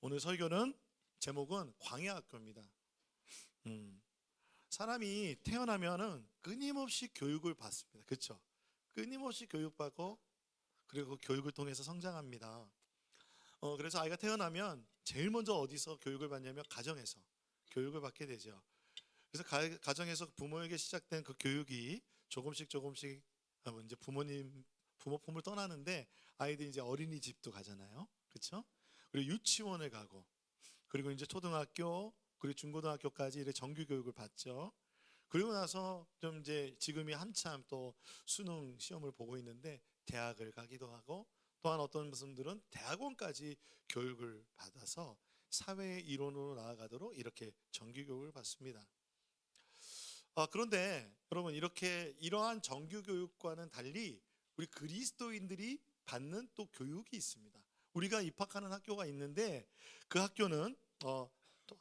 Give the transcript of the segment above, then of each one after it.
오늘 설교는 제목은 광야학교입니다. 사람이 태어나면은 끊임없이 교육을 받습니다. 그렇죠? 끊임없이 교육받고 그리고 그 교육을 통해서 성장합니다. 그래서 아이가 태어나면 제일 먼저 어디서 교육을 받냐면 가정에서 교육을 받게 되죠. 그래서 가정에서 부모에게 시작된 그 교육이 조금씩 이제 부모 품을 떠나는데 아이들이 이제 어린이집도 가잖아요. 그렇죠? 그리고 유치원을 가고 그리고 이제 초등학교 그리고 중고등학교까지 이렇게 정규 교육을 받죠. 그리고 나서 좀 이제 지금이 한참 또 수능 시험을 보고 있는데 대학을 가기도 하고 또한 어떤 분들은 대학원까지 교육을 받아서 사회의 일원으로 나아가도록 이렇게 정규 교육을 받습니다. 그런데 여러분 이러한 정규 교육과는 달리 우리 그리스도인들이 받는 또 교육이 있습니다. 우리가 입학하는 학교가 있는데 그 학교는 또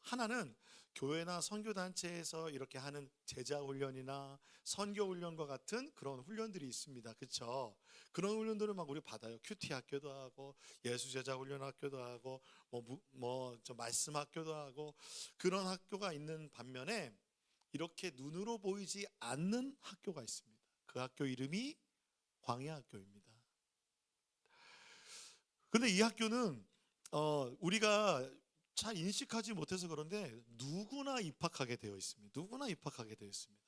하나는 교회나 선교단체에서 이렇게 하는 제자훈련이나 선교훈련과 같은 그런 훈련들이 있습니다. 그렇죠? 그런 훈련들을 막 우리 받아요. 큐티 학교도 하고 예수제자훈련 학교도 하고 말씀 학교도 하고 그런 학교가 있는 반면에 이렇게 눈으로 보이지 않는 학교가 있습니다. 그 학교 이름이 광야학교입니다. 그런데 이 학교는 우리가 잘 인식하지 못해서 그런데 누구나 입학하게 되어 있습니다. 누구나 입학하게 되어 있습니다.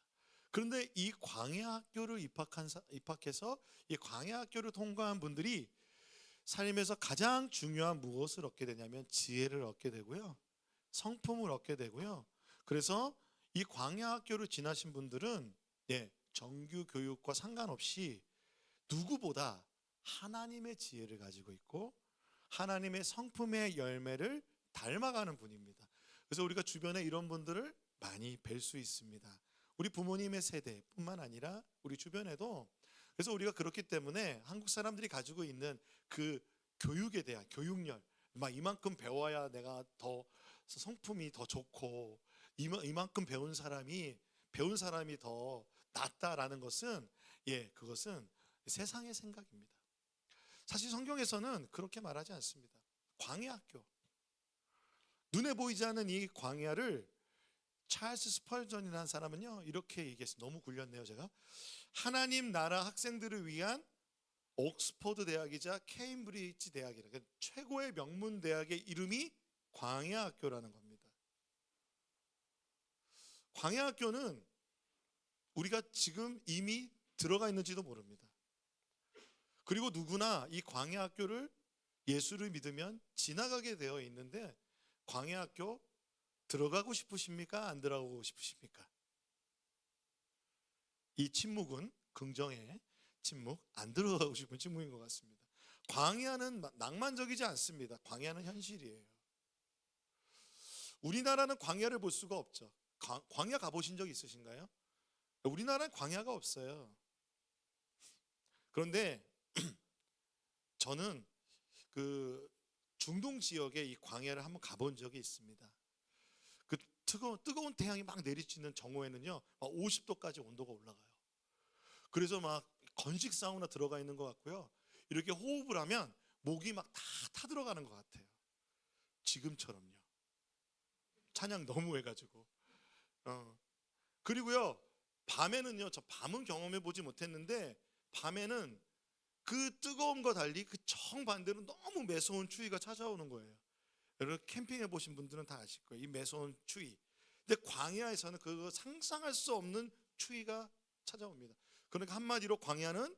그런데 이 광야학교를 입학해서 이 광야학교를 통과한 분들이 삶에서 가장 중요한 무엇을 얻게 되냐면 지혜를 얻게 되고요. 성품을 얻게 되고요. 그래서 이 광야학교를 지나신 분들은 정규 교육과 상관없이 누구보다 하나님의 지혜를 가지고 있고 하나님의 성품의 열매를 닮아가는 분입니다. 그래서 우리가 주변에 이런 분들을 많이 뵐 수 있습니다. 우리 부모님의 세대뿐만 아니라 우리 주변에도. 그래서 우리가 그렇기 때문에 한국 사람들이 가지고 있는 그 교육에 대한 교육열, 이만큼 배워야 내가 더 성품이 더 좋고 이만큼 배운 사람이 더 낫다라는 것은 그것은 세상의 생각입니다. 사실 성경에서는 그렇게 말하지 않습니다. 광야학교, 눈에 보이지 않는 이 광야를 찰스 스펄전이라는 사람은요 이렇게 얘기했어요. 너무 굴렸네요 제가. 하나님 나라 학생들을 위한 옥스퍼드 대학이자 케임브리지 대학이라, 그러니까 최고의 명문 대학의 이름이 광야학교라는 겁니다. 광야학교는 우리가 지금 이미 들어가 있는지도 모릅니다. 그리고 누구나 이 광야학교를 예수를 믿으면 지나가게 되어 있는데 광야학교 들어가고 싶으십니까? 안 들어가고 싶으십니까? 이 침묵은 긍정의 침묵, 안 들어가고 싶은 침묵인 것 같습니다. 광야는 낭만적이지 않습니다. 광야는 현실이에요. 우리나라는 광야를 볼 수가 없죠. 광야 가보신 적 있으신가요? 우리나라는 광야가 없어요. 그런데 저는 그 중동 지역에 이 광야를 한번 가본 적이 있습니다. 그 뜨거운 태양이 막 내리치는 정오에는요, 막 50도까지 온도가 올라가요. 그래서 막 건식 사우나 들어가 있는 것 같고요. 이렇게 호흡을 하면 목이 막 다 타들어가는 것 같아요. 지금처럼요. 찬양 너무 해가지고. 그리고요, 밤에는요, 저 밤은 경험해 보지 못했는데 밤에는 그 뜨거움과 달리 그 정반대로 너무 매서운 추위가 찾아오는 거예요. 여러분 캠핑해 보신 분들은 다 아실 거예요. 이 매서운 추위. 근데 광야에서는 그거 상상할 수 없는 추위가 찾아옵니다. 그러니까 한마디로 광야는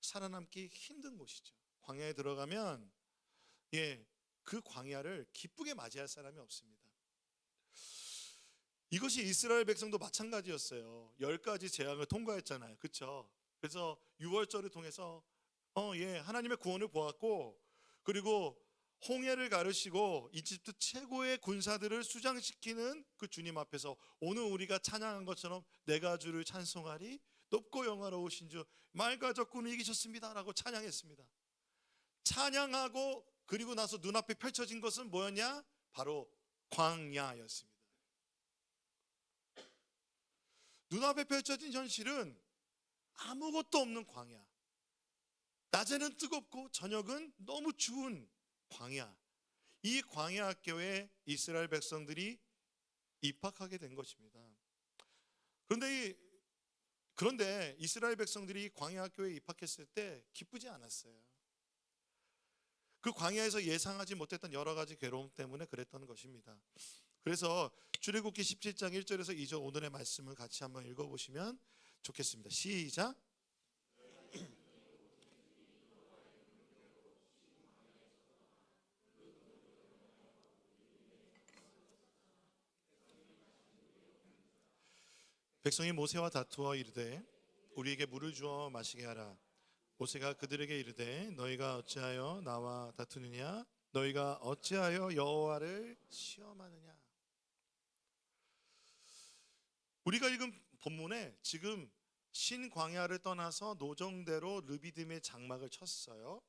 살아남기 힘든 곳이죠. 광야에 들어가면 그 광야를 기쁘게 맞이할 사람이 없습니다. 이것이 이스라엘 백성도 마찬가지였어요. 10가지 재앙을 통과했잖아요. 그렇죠? 그래서 6월절을 통해서 하나님의 구원을 보았고, 그리고 홍해를 가르시고 이집트 최고의 군사들을 수장시키는 그 주님 앞에서 오늘 우리가 찬양한 것처럼 내가 주를 찬송하리 높고 영화로우신 주 말과 적군을 이기셨습니다 라고 찬양했습니다. 찬양하고 그리고 나서 눈앞에 펼쳐진 것은 뭐였냐? 바로 광야였습니다. 눈앞에 펼쳐진 현실은 아무것도 없는 광야. 낮에는 뜨겁고 저녁은 너무 추운 광야. 이 광야 학교에 이스라엘 백성들이 입학하게 된 것입니다. 그런데 이스라엘 백성들이 광야 학교에 입학했을 때 기쁘지 않았어요. 그 광야에서 예상하지 못했던 여러 가지 괴로움 때문에 그랬던 것입니다. 그래서 출애굽기 17장 1절에서 2절 오늘의 말씀을 같이 한번 읽어보시면 좋겠습니다. 시작. 백성이 모세와 다투어 이르되 우리에게 물을 주어 마시게 하라. 모세가 그들에게 이르되 너희가 어찌하여 나와 다투느냐? 너희가 어찌하여 여호와를 시험하느냐? 우리가 읽은 본문에 지금 신광야를 떠나서 노정대로 르비딤의 장막을 쳤어요.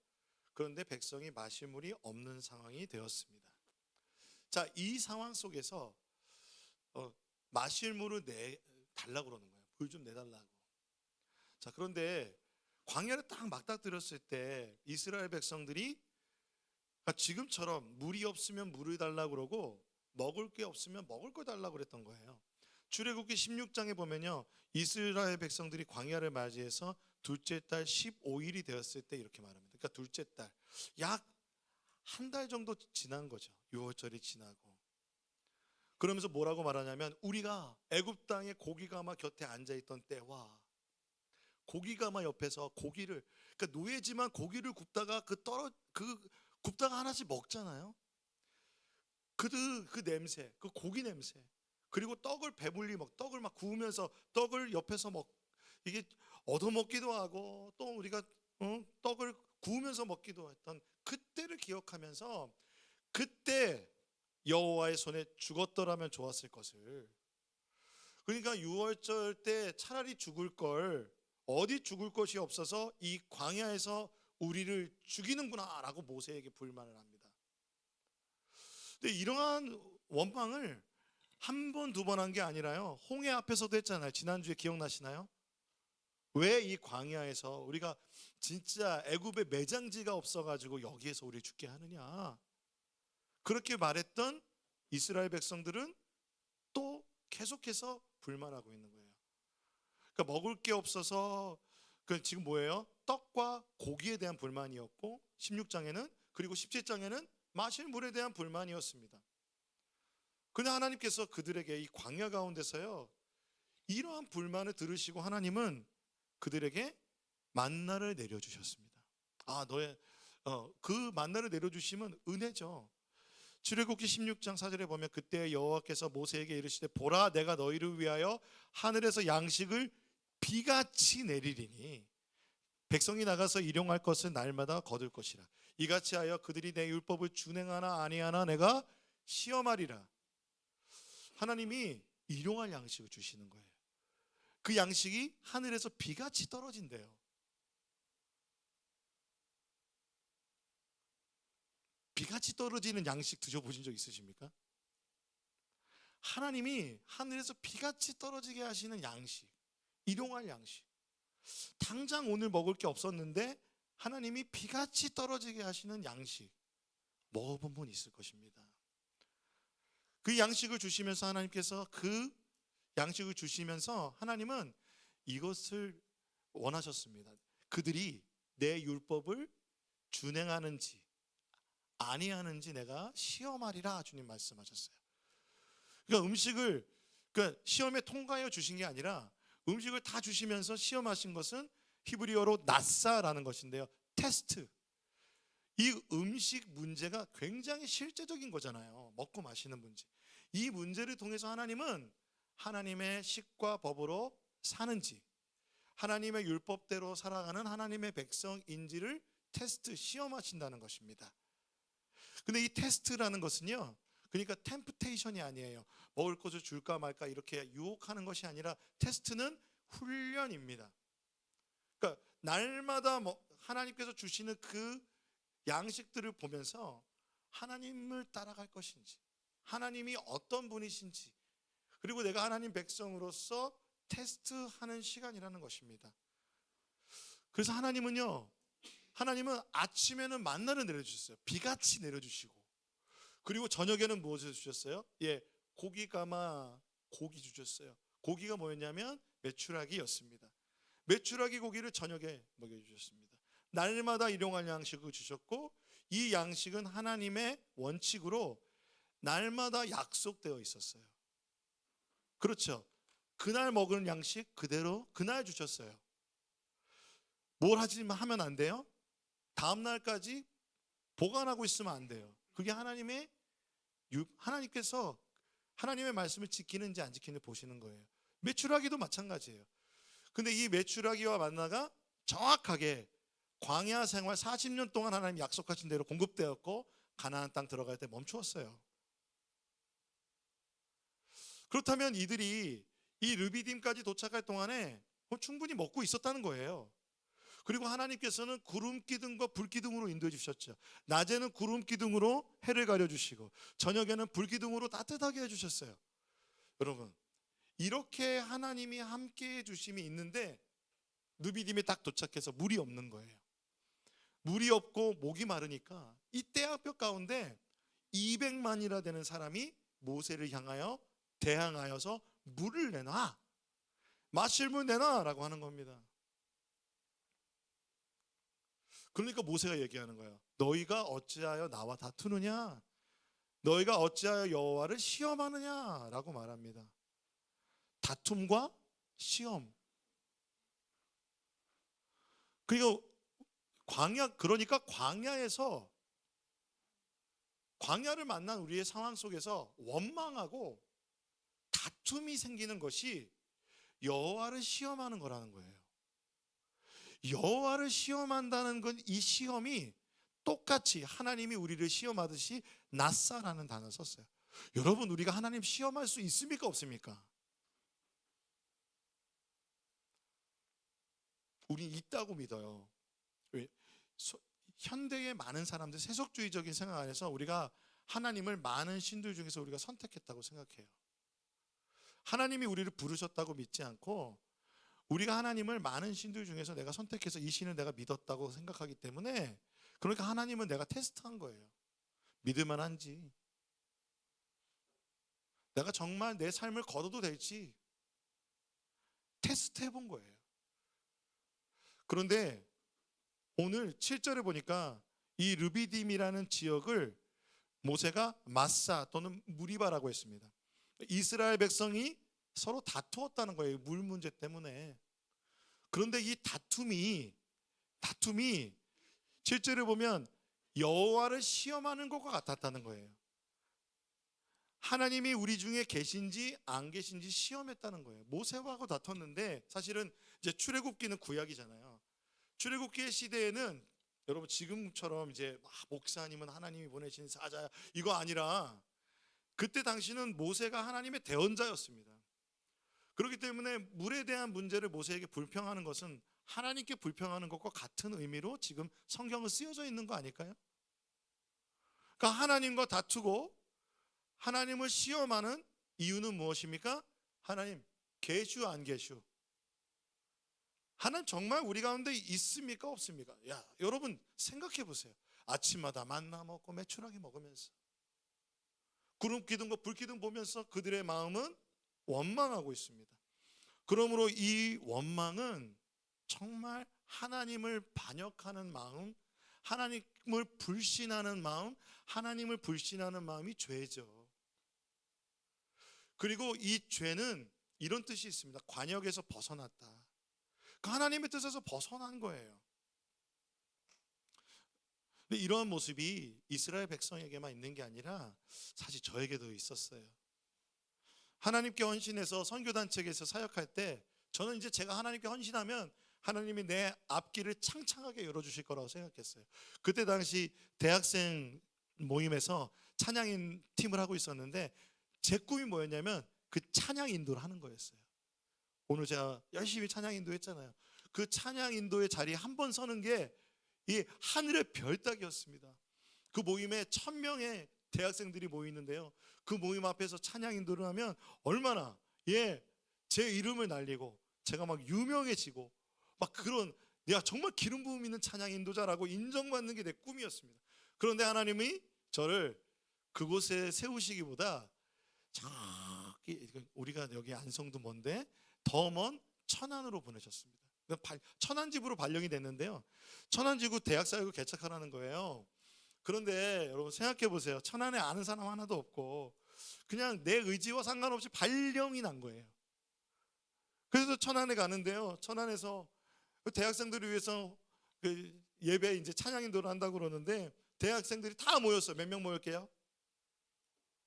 그런데 백성이 마실 물이 없는 상황이 되었습니다. 자, 이 상황 속에서 마실 물을 달라고 그러는 거예요. 물 좀 내달라고. 자, 그런데 광야를 딱 맞닥뜨렸을 때 이스라엘 백성들이 지금처럼 물이 없으면 물을 달라고 그러고 먹을 게 없으면 먹을 거 달라고 그랬던 거예요. 출애굽기 16장에 보면요, 이스라엘 백성들이 광야를 맞이해서 둘째 달 15일이 되었을 때 이렇게 말합니다. 그러니까 둘째 달, 약 한 달 정도 지난 거죠. 6월절이 지나고. 그러면서 뭐라고 말하냐면 우리가 애굽 땅에 고기가마 곁에 앉아있던 때와 고기가마 옆에서 고기를, 그러니까 노예지만 고기를 굽다가 굽다가 하나씩 먹잖아요. 그 냄새, 그 고기 냄새, 그리고 떡을 배불리 떡을 막 구우면서 떡을 옆에서 이게 얻어먹기도 하고 또 우리가 떡을 구우면서 먹기도 했던 그때를 기억하면서 그때 여호와의 손에 죽었더라면 좋았을 것을, 그러니까 6월절 때 차라리 죽을 걸, 어디 죽을 것이 없어서 이 광야에서 우리를 죽이는구나 라고 모세에게 불만을 합니다. 근데 이러한 원망을 한 번, 두 번 한 게 아니라요, 홍해 앞에서도 했잖아요. 지난주에 기억나시나요? 왜 이 광야에서 우리가 진짜 애굽에 매장지가 없어가지고 여기에서 우리 죽게 하느냐, 그렇게 말했던 이스라엘 백성들은 또 계속해서 불만하고 있는 거예요. 그러니까 먹을 게 없어서 지금 뭐예요? 떡과 고기에 대한 불만이었고 16장에는, 그리고 17장에는 마실 물에 대한 불만이었습니다. 그러나 하나님께서 그들에게 이 광야 가운데서요, 이러한 불만을 들으시고 하나님은 그들에게 만나를 내려주셨습니다. 그 만나를 내려주시면 은혜죠. 출애굽기 16장 4절에 보면 그때 여호와께서 모세에게 이르시되 보라, 내가 너희를 위하여 하늘에서 양식을 비같이 내리리니 백성이 나가서 일용할 것은 날마다 거둘 것이라. 이같이 하여 그들이 내 율법을 준행하나 아니하나 내가 시험하리라. 하나님이 일용할 양식을 주시는 거예요. 그 양식이 하늘에서 비같이 떨어진대요. 비같이 떨어지는 양식 드셔보신 적 있으십니까? 하나님이 하늘에서 비같이 떨어지게 하시는 양식, 일용할 양식. 당장 오늘 먹을 게 없었는데 하나님이 비같이 떨어지게 하시는 양식 먹어본 분 있을 것입니다. 그 양식을 주시면서 하나님은 이것을 원하셨습니다. 그들이 내 율법을 준행하는지 아니하는지 내가 시험하리라, 주님 말씀하셨어요. 그러니까 시험에 통과해 주신 게 아니라 음식을 다 주시면서 시험하신 것은 히브리어로 나사라는 것인데요, 테스트. 이 음식 문제가 굉장히 실제적인 거잖아요. 먹고 마시는 문제. 이 문제를 통해서 하나님은 하나님의 식과 법으로 사는지, 하나님의 율법대로 살아가는 하나님의 백성인지를 테스트, 시험하신다는 것입니다. 근데 이 테스트라는 것은요, 그러니까 템프테이션이 아니에요. 먹을 것을 줄까 말까 이렇게 유혹하는 것이 아니라 테스트는 훈련입니다. 그러니까 날마다 하나님께서 주시는 그 양식들을 보면서 하나님을 따라갈 것인지, 하나님이 어떤 분이신지, 그리고 내가 하나님 백성으로서 테스트하는 시간이라는 것입니다. 그래서 하나님은 아침에는 만나를 내려주셨어요. 비같이 내려주시고, 그리고 저녁에는 무엇을 주셨어요? 예, 고기 가마 고기 주셨어요. 고기가 뭐였냐면 메추라기였습니다. 메추라기 고기를 저녁에 먹여주셨습니다. 날마다 일용할 양식을 주셨고, 이 양식은 하나님의 원칙으로 날마다 약속되어 있었어요. 그렇죠. 그날 먹은 양식 그대로 그날 주셨어요. 뭘 하면 안 돼요? 다음 날까지 보관하고 있으면 안 돼요. 그게 하나님께서 하나님의 말씀을 지키는지 안 지키는지 보시는 거예요. 메추라기도 마찬가지예요. 근데 이 메추라기와 만나가 정확하게 광야 생활 40년 동안 하나님 약속하신 대로 공급되었고, 가나안 땅 들어갈 때 멈추었어요. 그렇다면 이들이 이 르비딤까지 도착할 동안에 충분히 먹고 있었다는 거예요. 그리고 하나님께서는 구름 기둥과 불 기둥으로 인도해 주셨죠. 낮에는 구름 기둥으로 해를 가려 주시고, 저녁에는 불 기둥으로 따뜻하게 해 주셨어요. 여러분, 이렇게 하나님이 함께 해 주심이 있는데 르비딤에 딱 도착해서 물이 없는 거예요. 물이 없고 목이 마르니까 이 떼약볕 가운데 200만이나 되는 사람이 모세를 향하여 대항하여서 물을 내놔, 마실 물 내놔 라고 하는 겁니다. 그러니까 모세가 얘기하는 거예요. 너희가 어찌하여 나와 다투느냐? 너희가 어찌하여 여호와를 시험하느냐? 라고 말합니다. 다툼과 시험. 그리고 그러니까 광야를 만난 우리의 상황 속에서 원망하고 다툼이 생기는 것이 여호와를 시험하는 거라는 거예요. 여호와를 시험한다는 건, 이 시험이 똑같이 하나님이 우리를 시험하듯이 낫사라는 단어를 썼어요. 여러분, 우리가 하나님 시험할 수 있습니까, 없습니까? 우린 있다고 믿어요. 현대의 많은 사람들, 세속주의적인 생각 안에서 우리가 하나님을 많은 신들 중에서 우리가 선택했다고 생각해요. 하나님이 우리를 부르셨다고 믿지 않고, 우리가 하나님을 많은 신들 중에서 내가 선택해서 이 신을 내가 믿었다고 생각하기 때문에, 그러니까 하나님은 내가 테스트한 거예요. 믿을만 한지, 내가 정말 내 삶을 걸어도 될지 테스트 해본 거예요. 그런데 오늘 7절에 보니까 이 르비딤이라는 지역을 모세가 마사 또는 무리바라고 했습니다. 이스라엘 백성이 서로 다투었다는 거예요, 물 문제 때문에. 그런데 이 다툼이 7절에 보면 여호와를 시험하는 것과 같았다는 거예요. 하나님이 우리 중에 계신지 안 계신지 시험했다는 거예요. 모세하고 다퉜는데, 사실은 이제 출애굽기는 구약이잖아요. 출애굽기의 시대에는 여러분 지금처럼 이제 목사님은 하나님이 보내신 사자야 이거 아니라, 그때 당시는 모세가 하나님의 대언자였습니다. 그렇기 때문에 물에 대한 문제를 모세에게 불평하는 것은 하나님께 불평하는 것과 같은 의미로 지금 성경은 쓰여져 있는 거 아닐까요? 그러니까 하나님과 다투고 하나님을 시험하는 이유는 무엇입니까? 하나님 계슈 안 계슈? 하나님 정말 우리 가운데 있습니까, 없습니까? 여러분 생각해 보세요. 아침마다 만나 먹고 메추라기 먹으면서 구름 기둥과 불 기둥 보면서 그들의 마음은 원망하고 있습니다. 그러므로 이 원망은 정말 하나님을 반역하는 마음, 하나님을 불신하는 마음, 하나님을 불신하는 마음이 죄죠. 그리고 이 죄는 이런 뜻이 있습니다. 관역에서 벗어났다. 그 하나님의 뜻에서 벗어난 거예요. 근데 이러한 모습이 이스라엘 백성에게만 있는 게 아니라 사실 저에게도 있었어요. 하나님께 헌신해서 선교단체에서 사역할 때 저는 이제 제가 하나님께 헌신하면 하나님이 내 앞길을 창창하게 열어주실 거라고 생각했어요. 그때 당시 대학생 모임에서 찬양인 팀을 하고 있었는데, 제 꿈이 뭐였냐면 그 찬양 인도를 하는 거였어요. 오늘 제가 열심히 찬양 인도했잖아요. 그 찬양 인도의 자리에 한 번 서는 게 이 하늘의 별 따기였습니다. 그 모임에 1000명의 대학생들이 모이는데요, 그 모임 앞에서 찬양 인도를 하면 얼마나 제 이름을 날리고 제가 막 유명해지고 막 그런, 내가 정말 기름 부음 있는 찬양 인도자라고 인정받는 게 내 꿈이었습니다. 그런데 하나님이 저를 그곳에 세우시기보다 저기 우리가 여기 안성도 먼데 더 먼 천안으로 보내셨습니다. 천안지구로 발령이 됐는데요. 천안지구 대학사역을 개척하라는 거예요. 그런데 여러분 생각해 보세요. 천안에 아는 사람 하나도 없고 그냥 내 의지와 상관없이 발령이 난 거예요. 그래서 천안에 가는데요. 천안에서 대학생들을 위해서 그 예배 이제 찬양 인도를 한다고 그러는데 대학생들이 다 모였어요. 몇 명 모였게요?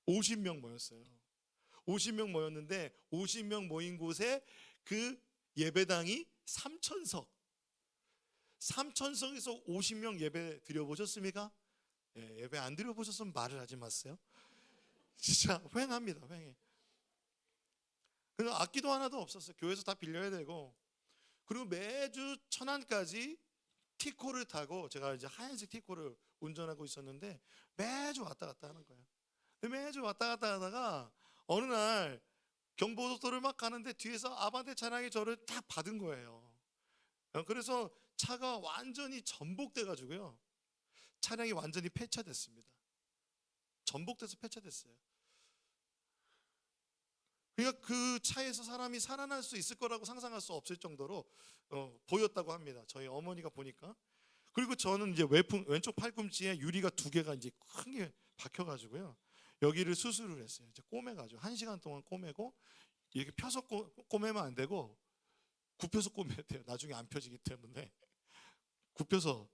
50명 모였어요. 50명 모였는데 50명 모인 곳에 그 예배당이 3천석. 3천석에서 50명 예배 드려보셨습니까? 예배 안 드려보셨으면 말을 하지 마세요. 진짜 휑합니다. 휑해. 그래서 악기도 하나도 없었어요. 교회에서 다 빌려야 되고. 그리고 매주 천안까지 티코를 타고, 제가 이제 하얀색 티코를 운전하고 있었는데 매주 왔다 갔다 하는 거예요. 매주 왔다 갔다 하다가 어느 날 경부고속도로를 막 가는데 뒤에서 아반떼 차량이 저를 딱 받은 거예요. 그래서 차가 완전히 전복돼 가지고요. 차량이 완전히 폐차됐습니다. 전복돼서 폐차됐어요. 그러니까 그 차에서 사람이 살아날 수 있을 거라고 상상할 수 없을 정도로 보였다고 합니다. 저희 어머니가 보니까. 그리고 저는 이제 왼쪽 팔꿈치에 유리가 2개가 이제 크게 박혀가지고요. 여기를 수술을 했어요. 이제 꼬매가지고 1시간 동안 꼬매고, 이렇게 펴서 꼬매면 안 되고 굽혀서 꼬매야 돼요. 나중에 안 펴지기 때문에 굽혀서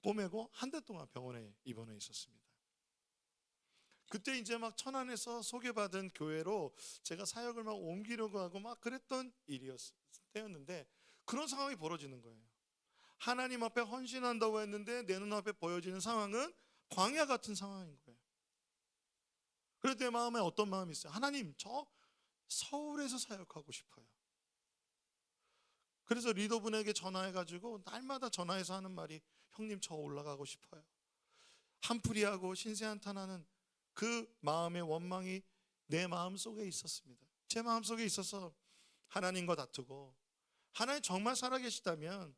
꼬매고 한 달 동안 병원에 입원해 있었습니다. 그때 이제 막 천안에서 소개받은 교회로 제가 사역을 막 옮기려고 하고 막 그랬던 때였는데 그런 상황이 벌어지는 거예요. 하나님 앞에 헌신한다고 했는데 내 눈앞에 보여지는 상황은 광야 같은 상황인 거예요. 그래서 내 마음에 어떤 마음이 있어요? 하나님, 저 서울에서 사역하고 싶어요. 그래서 리더분에게 전화해가지고 날마다 전화해서 하는 말이, 형님 저 올라가고 싶어요. 한풀이하고 신세한탄하는 그 마음의 원망이 내 마음속에 있었습니다. 제 마음속에 있어서 하나님과 다투고, 하나님 정말 살아계시다면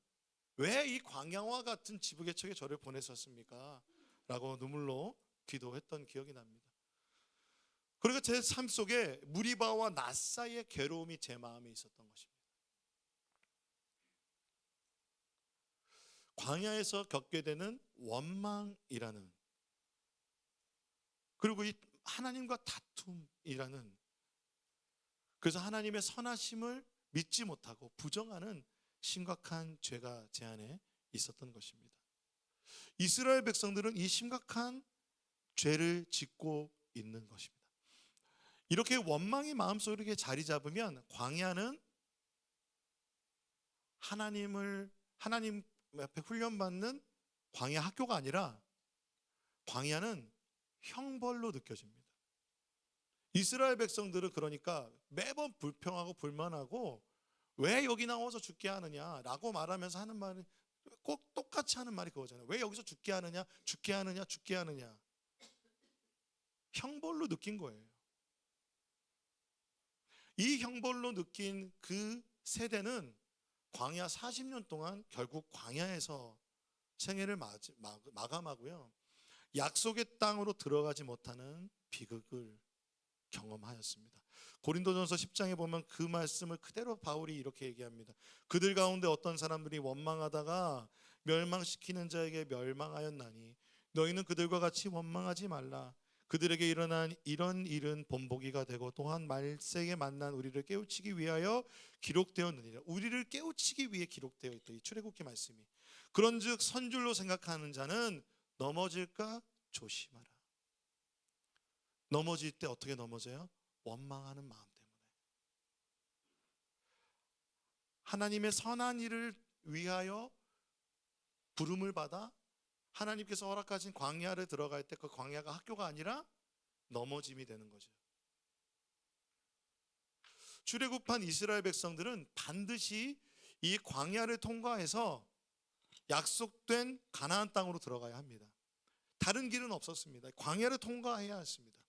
왜 이 광야와 같은 지부개척에 저를 보내셨습니까? 라고 눈물로 기도했던 기억이 납니다. 그리고 제 삶 속에 무리바와 낫 사이의 괴로움이 제 마음에 있었던 것입니다. 광야에서 겪게 되는 원망이라는, 그리고 이 하나님과 다툼이라는, 그래서 하나님의 선하심을 믿지 못하고 부정하는 심각한 죄가 제 안에 있었던 것입니다. 이스라엘 백성들은 이 심각한 죄를 짓고 있는 것입니다. 이렇게 원망이 마음속에 자리 잡으면 광야는 하나님 앞에 훈련받는 광야 학교가 아니라 광야는 형벌로 느껴집니다. 이스라엘 백성들은 그러니까 매번 불평하고 불만하고 왜 여기 나와서 죽게 하느냐라고 말하면서 하는 말이 꼭 똑같이 하는 말이 그거잖아요. 왜 여기서 죽게 하느냐, 죽게 하느냐, 죽게 하느냐. 형벌로 느낀 거예요. 이 형벌로 느낀 그 세대는 광야 40년 동안 결국 광야에서 생애를 마감하고요. 약속의 땅으로 들어가지 못하는 비극을 경험하였습니다. 고린도전서 10장에 보면 그 말씀을 그대로 바울이 이렇게 얘기합니다. 그들 가운데 어떤 사람들이 원망하다가 멸망시키는 자에게 멸망하였나니 너희는 그들과 같이 원망하지 말라. 그들에게 일어난 이런 일은 본보기가 되고 또한 말세에 만난 우리를 깨우치기 위하여 기록되었느니라. 우리를 깨우치기 위해 기록되어 있다. 이 출애굽기 말씀이. 그런즉 선줄로 생각하는 자는 넘어질까 조심하라. 넘어질 때 어떻게 넘어져요? 원망하는 마음 때문에. 하나님의 선한 일을 위하여 부름을 받아 하나님께서 허락하신 광야를 들어갈 때 그 광야가 학교가 아니라 넘어짐이 되는 거죠. 출애굽한 이스라엘 백성들은 반드시 이 광야를 통과해서 약속된 가나안 땅으로 들어가야 합니다. 다른 길은 없었습니다. 광야를 통과해야 했습니다.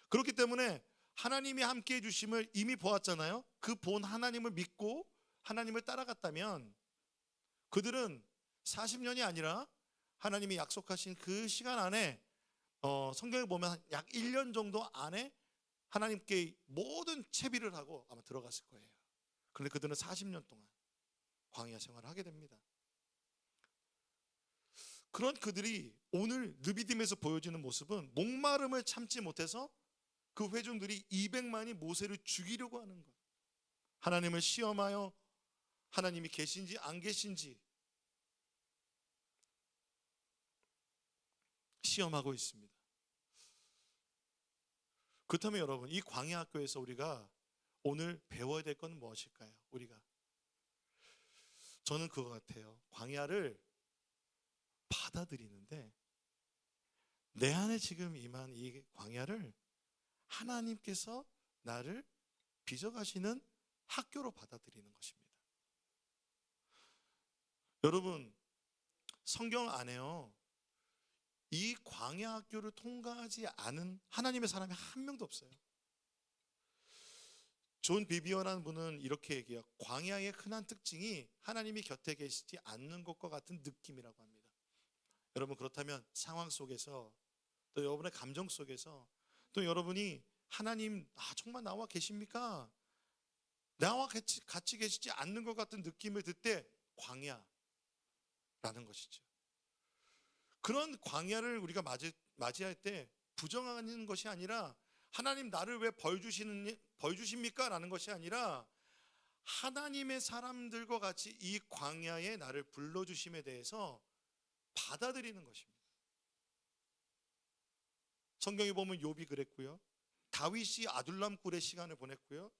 그렇기 때문에 하나님이 함께해 주심을 이미 보았잖아요. 그 본 하나님을 믿고 하나님을 따라갔다면 그들은 40년이 아니라 하나님이 약속하신 그 시간 안에 성경에 보면 약 1년 정도 안에 하나님께 모든 채비를 하고 아마 들어갔을 거예요. 그런데 그들은 40년 동안 광야 생활을 하게 됩니다. 그런 그들이 오늘 르비딤에서 보여지는 모습은 목마름을 참지 못해서 그 회중들이 200만이 모세를 죽이려고 하는 것, 하나님을 시험하여 하나님이 계신지 안 계신지 시험하고 있습니다. 그렇다면 여러분, 이 광야 학교에서 우리가 오늘 배워야 될 건 무엇일까요? 저는 그거 같아요. 광야를 받아들이는데 내 안에 지금 임한 이 광야를 하나님께서 나를 빚어가시는 학교로 받아들이는 것입니다. 여러분, 성경 안에요, 이 광야 학교를 통과하지 않은 하나님의 사람이 한 명도 없어요. 존 비비어라는 분은 이렇게 얘기해요. 광야의 흔한 특징이 하나님이 곁에 계시지 않는 것과 같은 느낌이라고 합니다. 여러분, 그렇다면 상황 속에서, 또 여러분의 감정 속에서, 또 여러분이 하나님 정말 나와 계십니까? 나와 같이 계시지 않는 것 같은 느낌을 들 때 광야라는 것이죠. 그런 광야를 우리가 맞이할 때 부정하는 것이 아니라 하나님 나를 왜 벌 주십니까? 라는 것이 아니라 하나님의 사람들과 같이 이 광야에 나를 불러주심에 대해서 받아들이는 것입니다. 성경에 보면 욥이 그랬고요, 다윗이 아둘람 굴의 시간을 보냈고요,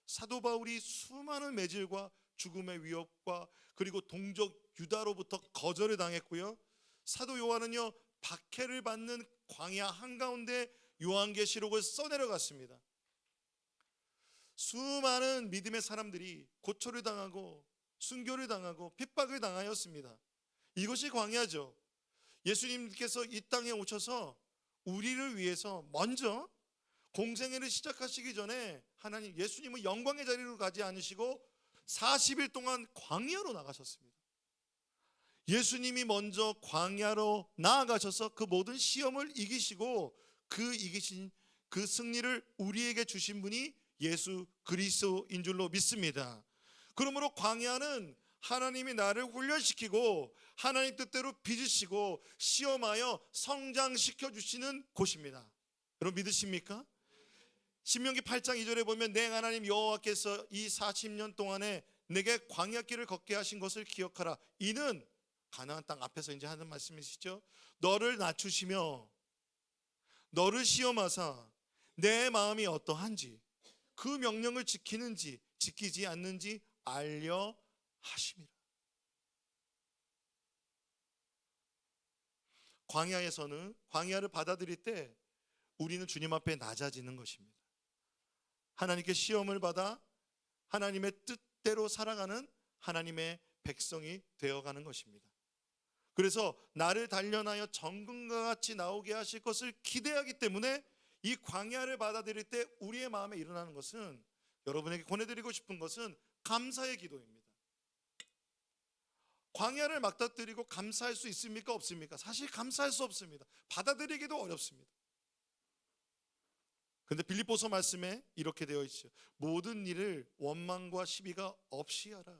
사도 바울이 수많은 매질과 죽음의 위협과 그리고 동족 유다로부터 거절을 당했고요, 사도 요한은요 박해를 받는 광야 한가운데 요한계시록을 써내려갔습니다. 수많은 믿음의 사람들이 고초를 당하고 순교를 당하고 핍박을 당하였습니다. 이것이 광야죠. 예수님께서 이 땅에 오셔서 우리를 위해서 먼저 공생애를 시작하시기 전에 하나님, 예수님은 영광의 자리로 가지 않으시고 40일 동안 광야로 나가셨습니다. 예수님이 먼저 광야로 나아가셔서 그 모든 시험을 이기시고 이기신 그 승리를 우리에게 주신 분이 예수 그리스도인 줄로 믿습니다. 그러므로 광야는 하나님이 나를 훈련시키고 하나님 뜻대로 빚으시고 시험하여 성장시켜 주시는 곳입니다. 여러분 믿으십니까? 신명기 8장 2절에 보면 내 하나님 여호와께서 이 40년 동안에 내게 광야길을 걷게 하신 것을 기억하라. 이는 가나안 땅 앞에서 이제 하는 말씀이시죠. 너를 낮추시며 너를 시험하사 내 마음이 어떠한지 그 명령을 지키는지 지키지 않는지 알려 하심이라. 광야에서는 광야를 받아들일 때 우리는 주님 앞에 낮아지는 것입니다. 하나님께 시험을 받아 하나님의 뜻대로 살아가는 하나님의 백성이 되어가는 것입니다. 그래서 나를 단련하여 정금과 같이 나오게 하실 것을 기대하기 때문에 이 광야를 받아들일 때 우리의 마음에 일어나는 것은, 여러분에게 권해드리고 싶은 것은 감사의 기도입니다. 광야를 맞닥뜨리고 감사할 수 있습니까? 없습니까? 사실 감사할 수 없습니다. 받아들이기도 어렵습니다. 그런데 빌립보서 말씀에 이렇게 되어 있죠. 모든 일을 원망과 시비가 없이 하라.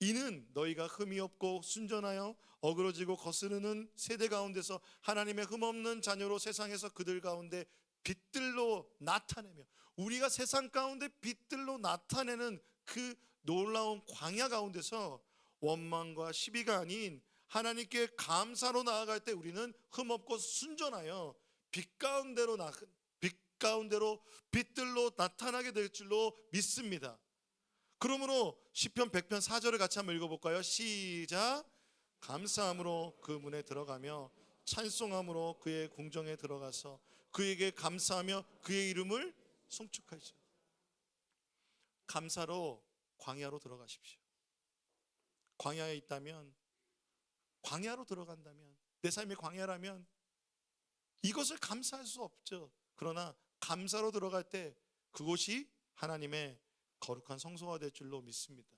이는 너희가 흠이 없고 순전하여 어그러지고 거스르는 세대 가운데서 하나님의 흠없는 자녀로 세상에서 그들 가운데 빛들로 나타내며, 우리가 세상 가운데 빛들로 나타내는 그 놀라운 광야 가운데서 원망과 시비가 아닌 하나님께 감사로 나아갈 때 우리는 흠없고 순전하여 빛 가운데로 빛들로 나타나게 될 줄로 믿습니다. 그러므로 시편 100편 4절을 같이 한번 읽어볼까요? 시작. 감사함으로 그 문에 들어가며 찬송함으로 그의 궁정에 들어가서 그에게 감사하며 그의 이름을 송축하시오. 감사로 광야로 들어가십시오. 광야에 있다면, 광야로 들어간다면, 내 삶이 광야라면 이것을 감사할 수 없죠. 그러나 감사로 들어갈 때 그곳이 하나님의 거룩한 성소가 될 줄로 믿습니다.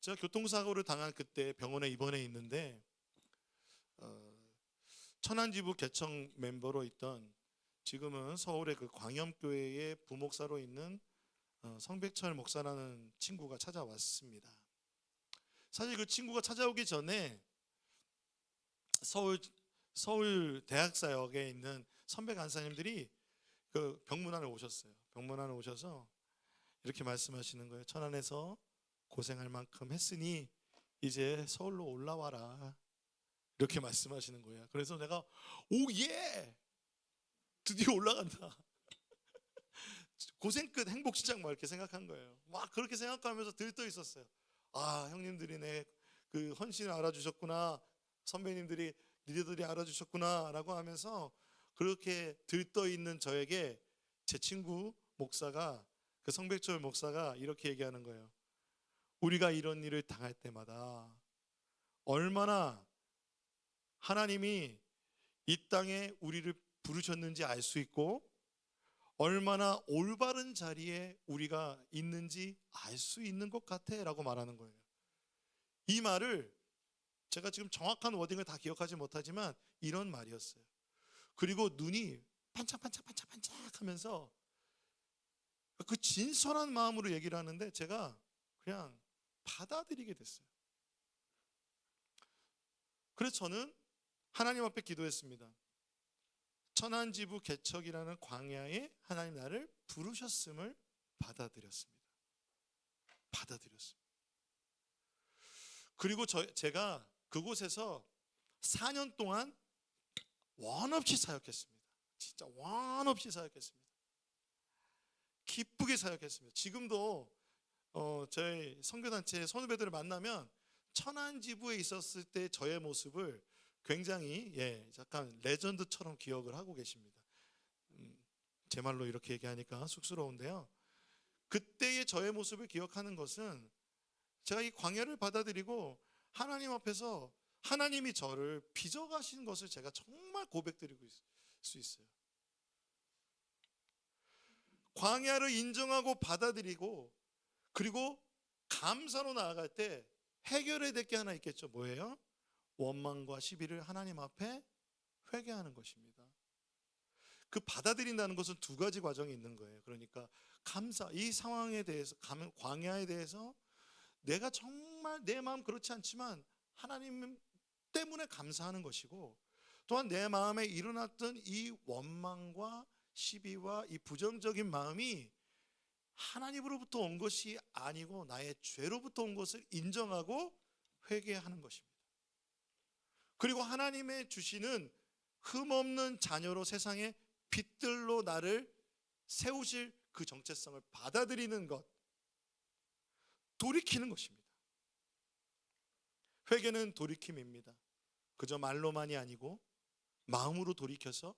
제가 교통사고를 당한 그때 병원에 입원해 있는데 천안지부 개청 멤버로 있던, 지금은 서울의 그 광염교회의 부목사로 있는 성백철 목사라는 친구가 찾아왔습니다. 사실 그 친구가 찾아오기 전에 서울 대학사역에 있는 선배 간사님들이 그 병문안에 오셨어요. 병문안에 오셔서 이렇게 말씀하시는 거예요. 천안에서 고생할 만큼 했으니 이제 서울로 올라와라, 이렇게 말씀하시는 거예요. 그래서 내가 오예, 드디어 올라간다. 고생 끝 행복 시작, 막 이렇게 생각한 거예요. 막 그렇게 생각하면서 들떠 있었어요. 아, 형님들이 내 그 헌신을 알아주셨구나, 선배님들이, 리더들이 알아주셨구나 라고 하면서 그렇게 들떠 있는 저에게 제 친구 목사가, 그 성백철 목사가 이렇게 얘기하는 거예요. 우리가 이런 일을 당할 때마다 얼마나 하나님이 이 땅에 우리를 부르셨는지 알 수 있고, 얼마나 올바른 자리에 우리가 있는지 알 수 있는 것 같아 라고 말하는 거예요. 이 말을 제가 지금 정확한 워딩을 다 기억하지 못하지만 이런 말이었어요. 그리고 눈이 반짝반짝반짝반짝 하면서 그 진솔한 마음으로 얘기를 하는데 제가 그냥 받아들이게 됐어요. 그래서 저는 하나님 앞에 기도했습니다. 천안지부 개척이라는 광야에 하나님 나를 부르셨음을 받아들였습니다. 그리고 제가 그곳에서 4년 동안 원 없이 사역했습니다. 진짜 원 없이 사역했습니다. 기쁘게 사역했습니다. 지금도 저희 선교단체 선후배들을 만나면 천안지부에 있었을 때 저의 모습을 굉장히 약간 레전드처럼 기억을 하고 계십니다. 제 말로 이렇게 얘기하니까 쑥스러운데요, 그때의 저의 모습을 기억하는 것은 제가 이 광야를 받아들이고 하나님 앞에서 하나님이 저를 빚어가신 것을 제가 정말 고백드리고 수 있어요. 광야를 인정하고 받아들이고 그리고 감사로 나아갈 때 해결해야 될 게 하나 있겠죠. 뭐예요? 원망과 시비를 하나님 앞에 회개하는 것입니다. 그 받아들인다는 것은 두 가지 과정이 있는 거예요. 그러니까 감사, 이 상황에 대해서, 광야에 대해서 내가 정말 내 마음 그렇지 않지만 하나님 때문에 감사하는 것이고, 또한 내 마음에 일어났던 이 원망과 시비와 이 부정적인 마음이 하나님으로부터 온 것이 아니고 나의 죄로부터 온 것을 인정하고 회개하는 것입니다. 그리고 하나님의 주시는 흠없는 자녀로 세상의 빛들로 나를 세우실 그 정체성을 받아들이는 것, 돌이키는 것입니다. 회개는 돌이킴입니다. 그저 말로만이 아니고 마음으로 돌이켜서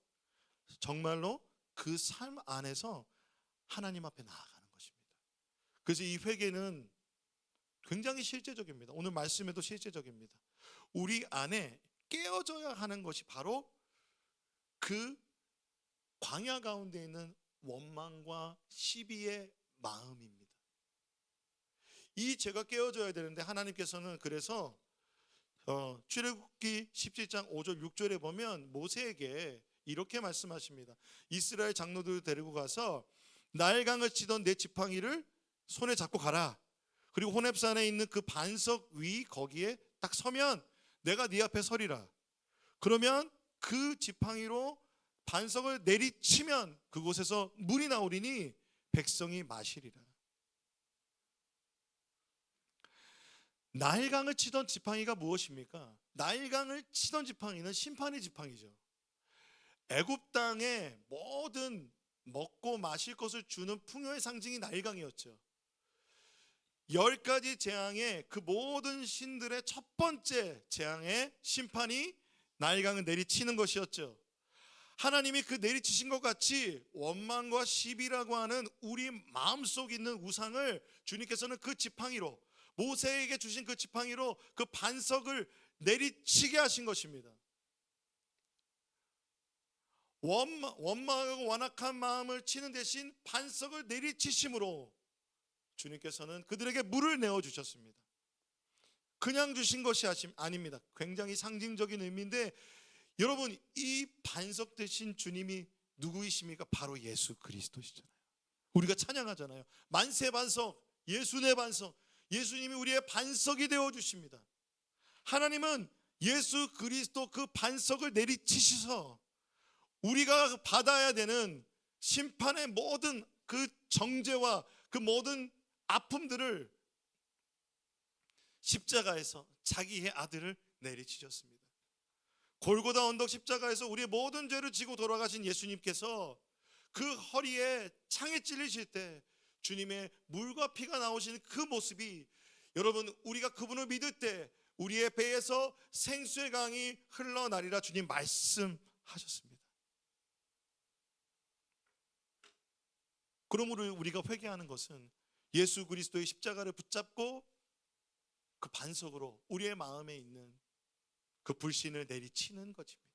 정말로 그 삶 안에서 하나님 앞에 나아가는 것입니다. 그래서 이 회개는 굉장히 실제적입니다. 오늘 말씀에도 실제적입니다. 우리 안에 깨어져야 하는 것이 바로 그 광야 가운데 있는 원망과 시비의 마음입니다. 이 죄가 깨어져야 되는데 하나님께서는 그래서 출애굽기 17장 5절 6절에 보면 모세에게 이렇게 말씀하십니다. 이스라엘 장로들 데리고 가서 나일강을 치던 내 지팡이를 손에 잡고 가라. 그리고 호렙산에 있는 그 반석 위 거기에 딱 서면 내가 네 앞에 서리라. 그러면 그 지팡이로 반석을 내리치면 그곳에서 물이 나오리니 백성이 마시리라. 나일강을 치던 지팡이가 무엇입니까? 나일강을 치던 지팡이는 심판의 지팡이죠. 애굽 땅에 모든 먹고 마실 것을 주는 풍요의 상징이 나일강이었죠. 10가지 재앙의 그 모든 신들의 첫 번째 재앙의 심판이 나일강을 내리치는 것이었죠. 하나님이 그 내리치신 것 같이 원망과 시비라고 하는 우리 마음속에 있는 우상을 주님께서는 그 지팡이로, 모세에게 주신 그 지팡이로 그 반석을 내리치게 하신 것입니다. 원망하고 완악한 마음을 치는 대신 반석을 내리치심으로 주님께서는 그들에게 물을 내어주셨습니다. 그냥 주신 것이 아닙니다. 굉장히 상징적인 의미인데 여러분, 이 반석 되신 주님이 누구이십니까? 바로 예수 그리스도시잖아요. 우리가 찬양하잖아요. 만세 반석, 예수 내 반석. 예수님이 우리의 반석이 되어 주십니다. 하나님은 예수 그리스도 그 반석을 내리치셔서 우리가 받아야 되는 심판의 모든 그 정죄와 그 모든 아픔들을 십자가에서 자기의 아들을 내리치셨습니다. 골고다 언덕 십자가에서 우리의 모든 죄를 지고 돌아가신 예수님께서 그 허리에 창에 찔리실 때 주님의 물과 피가 나오시는 그 모습이, 여러분, 우리가 그분을 믿을 때 우리의 배에서 생수의 강이 흘러나리라 주님 말씀하셨습니다. 그러므로 우리가 회개하는 것은 예수 그리스도의 십자가를 붙잡고 그 반석으로 우리의 마음에 있는 그 불신을 내리치는 것입니다.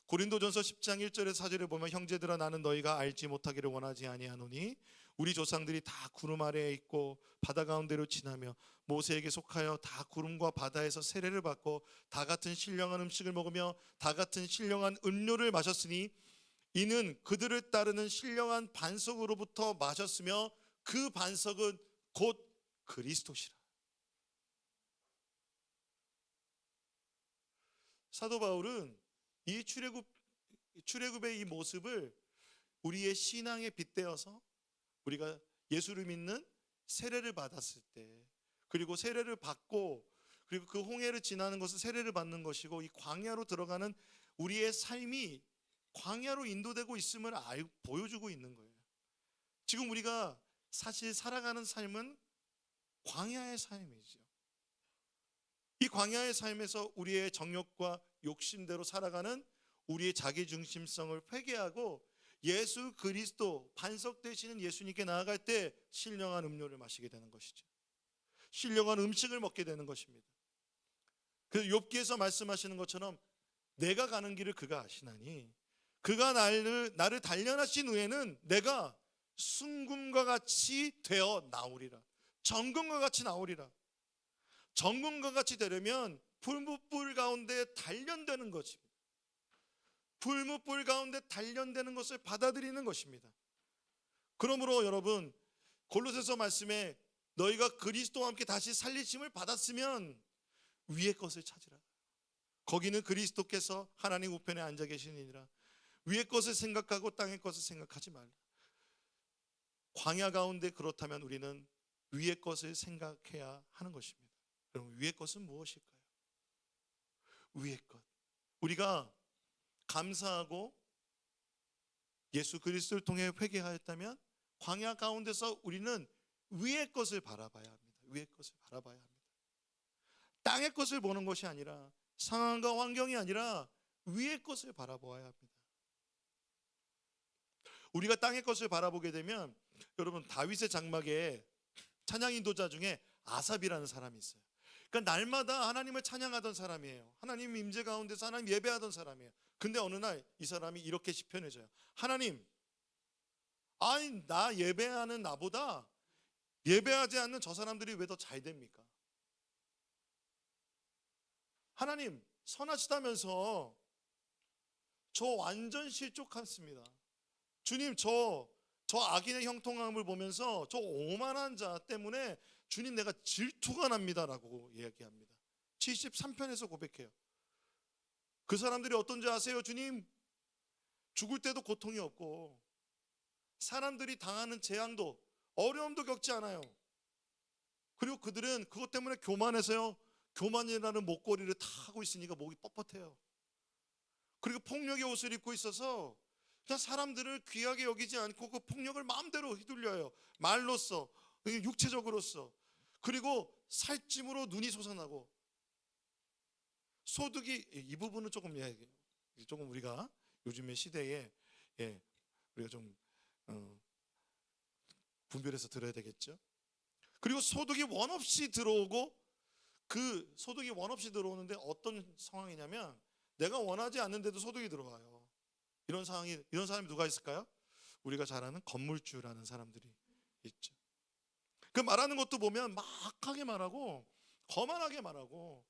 고린도전서 10장 1절에 4절에 보면, 형제들아 나는 너희가 알지 못하기를 원하지 아니하노니 우리 조상들이 다 구름 아래에 있고 바다 가운데로 지나며 모세에게 속하여 다 구름과 바다에서 세례를 받고 다 같은 신령한 음식을 먹으며 다 같은 신령한 음료를 마셨으니 이는 그들을 따르는 신령한 반석으로부터 마셨으며 그 반석은 곧 그리스도시라. 사도 바울은 이 출애굽의 이 모습을 우리의 신앙에 빗대어서 우리가 예수를 믿는 세례를 받았을 때, 그리고 세례를 받고 그리고 그 홍해를 지나는 것은 세례를 받는 것이고, 이 광야로 들어가는 우리의 삶이 광야로 인도되고 있음을 보여주고 있는 거예요. 지금 우리가 사실 살아가는 삶은 광야의 삶이죠. 이 광야의 삶에서 우리의 정욕과 욕심대로 살아가는 우리의 자기중심성을 회개하고 예수 그리스도 반석 되시는 예수님께 나아갈 때 신령한 음료를 마시게 되는 것이죠. 신령한 음식을 먹게 되는 것입니다. 그래서 욥기에서 말씀하시는 것처럼 내가 가는 길을 그가 아시나니 그가 나를 단련하신 후에는 내가 순금과 같이 되어 나오리라. 정금과 같이 나오리라. 정금과 같이 되려면 풀무불 가운데 단련되는 것입니다. 풀무불 가운데 단련되는 것을 받아들이는 것입니다. 그러므로 여러분, 골로새서 말씀에 너희가 그리스도와 함께 다시 살리심을 받았으면 위의 것을 찾으라. 거기는 그리스도께서 하나님 우편에 앉아 계시니라. 위의 것을 생각하고 땅의 것을 생각하지 말라. 광야 가운데 그렇다면 우리는 위의 것을 생각해야 하는 것입니다. 그럼 위의 것은 무엇일까요? 위의 것. 우리가 감사하고 예수 그리스도를 통해 회개하였다면 광야 가운데서 우리는 위의 것을 바라봐야 합니다. 위의 것을 바라봐야 합니다. 땅의 것을 보는 것이 아니라, 상황과 환경이 아니라 위의 것을 바라보아야 합니다. 우리가 땅의 것을 바라보게 되면, 여러분, 다윗의 장막에 찬양 인도자 중에 아삽이라는 사람이 있어요. 그러니까 날마다 하나님을 찬양하던 사람이에요. 하나님 임재 가운데서 하나님 예배하던 사람이에요. 근데 어느 날 이 사람이 이렇게 시편을 져요. 하나님, 아니 나 예배하는 나보다 예배하지 않는 저 사람들이 왜 더 잘 됩니까? 하나님, 선하시다면서 저 완전 실족했습니다. 주님, 저 악인의 형통함을 보면서 저 오만한 자 때문에 주님 내가 질투가 납니다 라고 이야기합니다. 73편에서 고백해요. 그 사람들이 어떤지 아세요? 주님, 죽을 때도 고통이 없고 사람들이 당하는 재앙도 어려움도 겪지 않아요. 그리고 그들은 그것 때문에 교만해서요, 교만이라는 목걸이를 다 하고 있으니까 목이 뻣뻣해요. 그리고 폭력의 옷을 입고 있어서 그냥 사람들을 귀하게 여기지 않고 그 폭력을 마음대로 휘둘려요. 말로써, 육체적으로써. 그리고 살찜으로 눈이 솟아나고, 소득이, 이 부분은 조금 우리가 요즘의 시대에 우리가 좀 분별해서 들어야 되겠죠. 그리고 소득이 원 없이 들어오고, 그 소득이 원 없이 들어오는데 어떤 상황이냐면, 내가 원하지 않는데도 소득이 들어와요. 이런 사람이 누가 있을까요? 우리가 잘 아는 건물주라는 사람들이 있죠. 그 말하는 것도 보면 막하게 말하고 거만하게 말하고,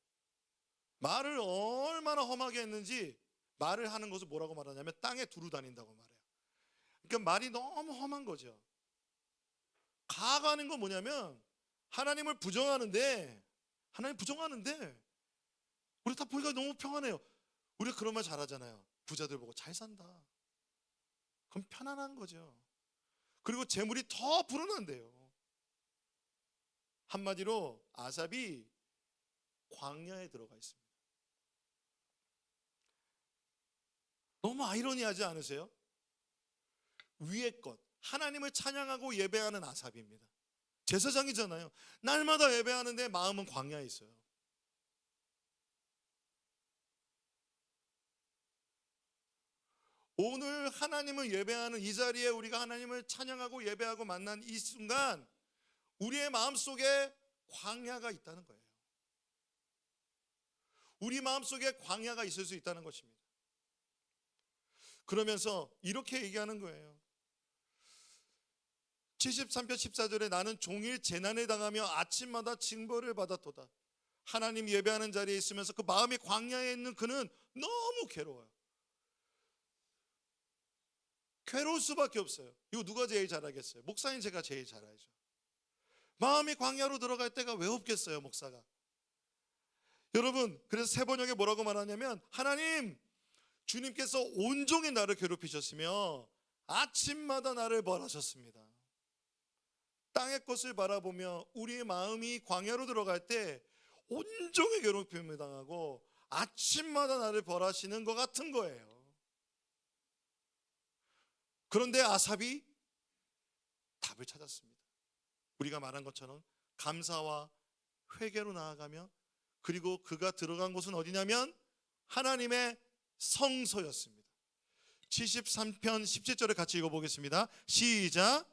말을 얼마나 험하게 했는지 말을 하는 것을 뭐라고 말하냐면 땅에 두루 다닌다고 말해요. 그러니까 말이 너무 험한 거죠. 가하는 건 뭐냐면 하나님을 부정하는데, 하나님 부정하는데 우리 다 보기가 너무 평안해요. 우리가 그런 말 잘하잖아요. 부자들 보고 잘 산다. 그럼 편안한 거죠. 그리고 재물이 더 불어난대요. 한마디로 아삽이 광야에 들어가 있습니다. 너무 아이러니하지 않으세요? 위의 것, 하나님을 찬양하고 예배하는 아삽입니다. 제사장이잖아요. 날마다 예배하는데 마음은 광야에 있어요. 오늘 하나님을 예배하는 이 자리에 우리가 하나님을 찬양하고 예배하고 만난 이 순간 우리의 마음속에 광야가 있다는 거예요. 우리 마음속에 광야가 있을 수 있다는 것입니다. 그러면서 이렇게 얘기하는 거예요. 73편 14절에 나는 종일 재난에 당하며 아침마다 징벌을 받았도다. 하나님 예배하는 자리에 있으면서 그 마음이 광야에 있는 그는 너무 괴로워요. 괴로울 수밖에 없어요. 이거 누가 제일 잘하겠어요? 목사님 제가 제일 잘 알죠. 마음이 광야로 들어갈 때가 왜 없겠어요, 목사가? 여러분, 그래서 세 번역에 뭐라고 말하냐면 하나님, 주님께서 온종일 나를 괴롭히셨으며 아침마다 나를 벌하셨습니다. 땅의 것을 바라보며 우리의 마음이 광야로 들어갈 때 온종일 괴롭힘을 당하고 아침마다 나를 벌하시는 것 같은 거예요. 그런데 아삽이 답을 찾았습니다. 우리가 말한 것처럼 감사와 회개로 나아가며, 그리고 그가 들어간 곳은 어디냐면 하나님의 성소였습니다. 73편 17절을 같이 읽어보겠습니다. 시작.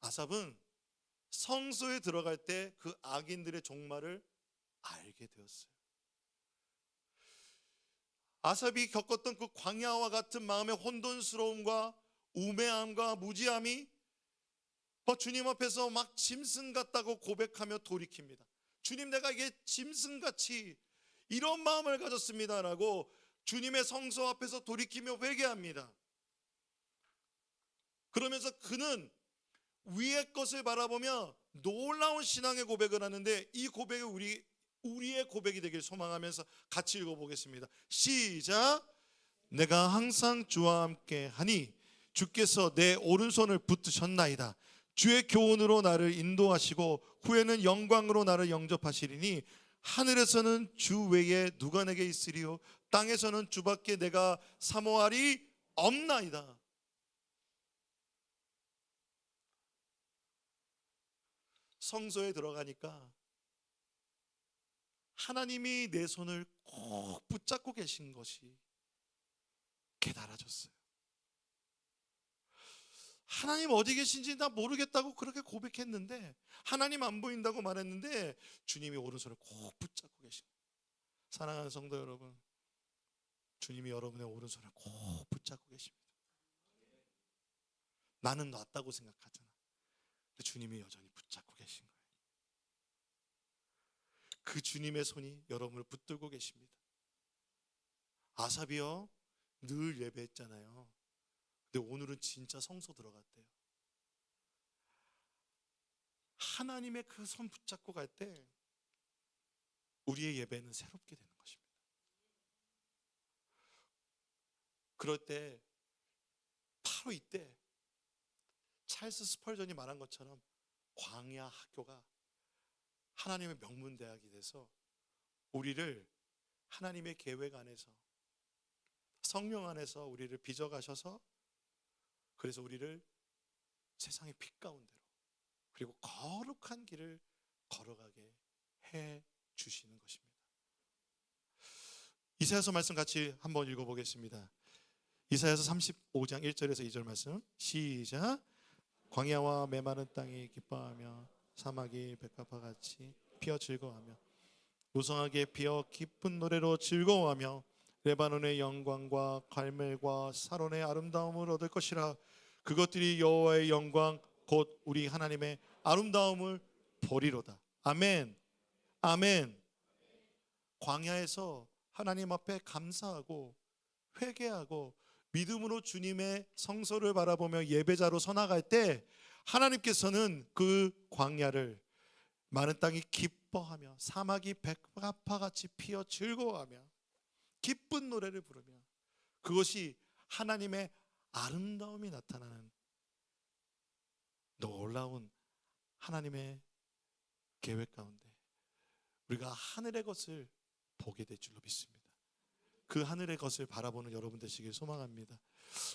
아삽은 성소에 들어갈 때 그 악인들의 종말을 알게 되었어요. 아삽이 겪었던 그 광야와 같은 마음의 혼돈스러움과 우매함과 무지함이 주님 앞에서 막 짐승 같다고 고백하며 돌이킵니다. 주님, 내가 이게 짐승같이 이런 마음을 가졌습니다라고 주님의 성소 앞에서 돌이키며 회개합니다. 그러면서 그는 위의 것을 바라보며 놀라운 신앙의 고백을 하는데, 이 고백이 우리의 고백이 되길 소망하면서 같이 읽어보겠습니다. 시작. 내가 항상 주와 함께 하니 주께서 내 오른손을 붙드셨나이다. 주의 교훈으로 나를 인도하시고 후에는 영광으로 나를 영접하시리니 하늘에서는 주 외에 누가 내게 있으리요 땅에서는 주밖에 내가 사모할이 없나이다. 성소에 들어가니까 하나님이 내 손을 꼭 붙잡고 계신 것이 깨달아졌어요. 하나님 어디 계신지 나 모르겠다고 그렇게 고백했는데, 하나님 안 보인다고 말했는데 주님이 오른손을 꼭 붙잡고 계신 거예요. 사랑하는 성도 여러분, 주님이 여러분의 오른손을 꼭 붙잡고 계십니다. 나는 놨다고 생각하잖아. 근데 주님이 여전히 붙잡고 계신 거예요. 그 주님의 손이 여러분을 붙들고 계십니다. 아삽이요, 늘 예배했잖아요. 근데 오늘은 진짜 성소 들어갔대요. 하나님의 그 손 붙잡고 갈 때 우리의 예배는 새롭게 되는 것입니다. 그럴 때 바로 이때 찰스 스펄전이 말한 것처럼 광야 학교가 하나님의 명문대학이 돼서 우리를 하나님의 계획 안에서, 성령 안에서 우리를 빚어가셔서, 그래서 우리를 세상의 빛 가운데로, 그리고 거룩한 길을 걸어가게 해 주시는 것입니다. 이사야서 말씀 같이 한번 읽어보겠습니다. 이사야서 35장 1절에서 2절 말씀 시작. 광야와 메마른 땅이 기뻐하며 사막이 백합화 같이 피어 즐거워하며 무성하게 피어 기쁜 노래로 즐거워하며 레바논의 영광과 갈멜과 사론의 아름다움을 얻을 것이라. 그것들이 여호와의 영광 곧 우리 하나님의 아름다움을 보리로다. 아멘. 아멘. 광야에서 하나님 앞에 감사하고 회개하고 믿음으로 주님의 성소를 바라보며 예배자로 서나갈 때 하나님께서는 그 광야를 마른 땅이 기뻐하며 사막이 백합화같이 피어 즐거워하며 기쁜 노래를 부르며, 그것이 하나님의 아름다움이 나타나는 놀라운 하나님의 계획 가운데 우리가 하늘의 것을 보게 될 줄로 믿습니다. 그 하늘의 것을 바라보는 여러분 되시길 소망합니다.